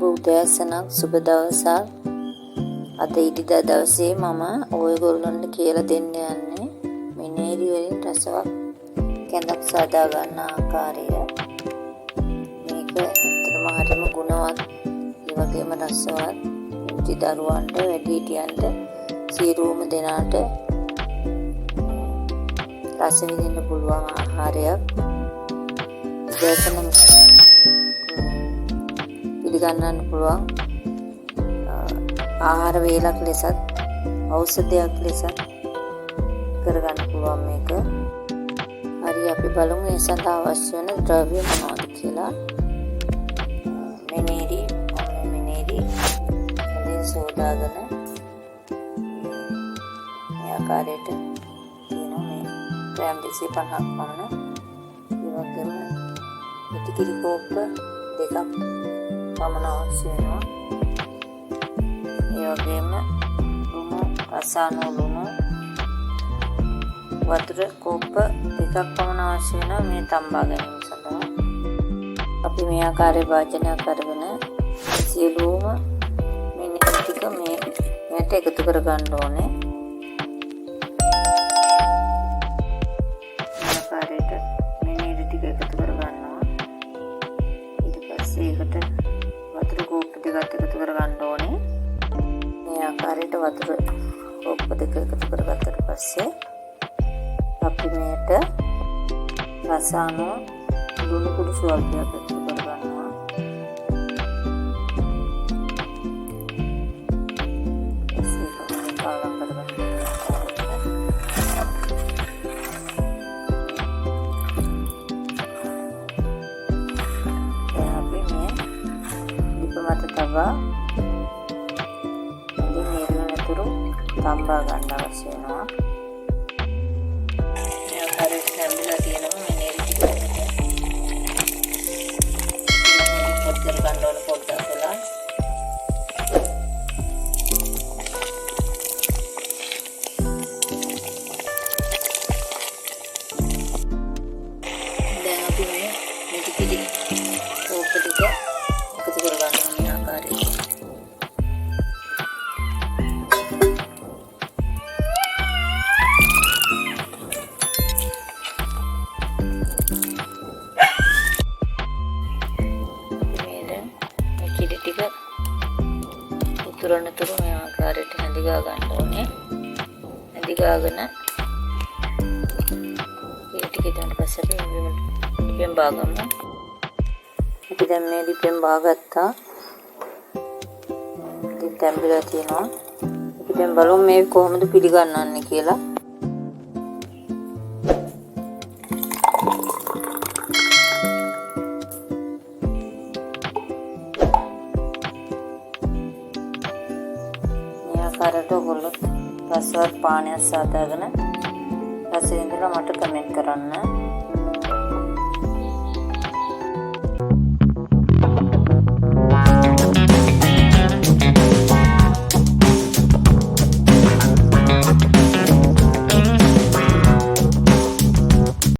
සුබ උදෑසනක් සුබ දවසක්. අද ඉරිදා දවසේ මම ඔයගොල්ලන්ට කියලා දෙන්න යන්නේ මිනේරි වලින් රසවත් කැඳක් සාදා ගන්න ආකාරය. මේක ඇත්තටම හරිම ගුණවත්, ඒ වගේම රසවත්. පුංචි දරුවන්ට, වැඩිහිටියන්ට, සියලුම දෙනාට රස විඳින්න පුළුවන් ආහාරයක්. උදෑසන පිළිගන්නන්න පුළුවන් ආහාර වේලක් ලෙසත් ඖෂධයක් ලෙසත් කරගන්න පුළුවන් මේක. හරි, අපි බලමු ඒ සඳහා අවශ්‍ය වෙන ද්‍රව්‍ය මොනවද කියලා. මිනේරි හොඳින් සෝදාගෙන මේ ආකාරයට තියෙනවා. මේ ග්‍රෑම් 250ක් පමණ. ඒ වගේම ඉතිකිරි කෝප්ප 2ක් පමණ අවශ්‍ය වෙනවා. ඒ වගේම ලුණු, රසායන ලුණු, වතුර කෝප්ප 2ක් පමණ අවශ්‍ය වෙනවා මේ තම්බා ගැනීම සඳහා. අපි මේ ආකාරයේ වාචනයක් කරගෙන සියලුම මිනිස් ටික මේකට එකතු කර ගන්න ඕනේ. මේ ආකාරයට මිනිස් ටික එකතු කර ගන්නවා. ඊට පස්සේ ඒකට වතුර කෝප්ප 2ක් එකතු කර ගන්න ඕනේ. මේ ආකාරයට වතුර කෝප්ප 2 එකතු කරගත්තට පස්සේ අපි මේකට රසායන ලුණු කුඩු ස්වල්පයක් එකතු කරගන්නවා. තවා ඉතින් මේකනතුරු තම්බා ගන්න අවශ්‍ය වෙනවා. මේ ආකාරයට තම්බලා තියෙනවා මිනේරි ටික. පොත් කර ගන්න ඕන පොත් දාලා. දැන් අපි මේ ඉතිකිරි කෝප්ප ටික එකතු කර ගන්න ඕනේ ආකාරයට. උතුරනතුරු මේ ආකාරයට හැඳිගා ගන්න ඕනේ. හැඳිගාගෙන ඒ ටික ඊට පස්සේ ලිපෙන් බාගමු. අපි දැන් මේ ලිපෙන් බාගත්තා. ඉතින් තැඹිලා තියෙනවා. අපි දැන් බලමු මේ කොහොමද පිළිගන්නන්නේ කියලා. ආකාරයට ඔයගොල්ලෝ රසවත් පානයක් සාදාගෙන රස විඳලා මට කමෙන්ට් කරන්න.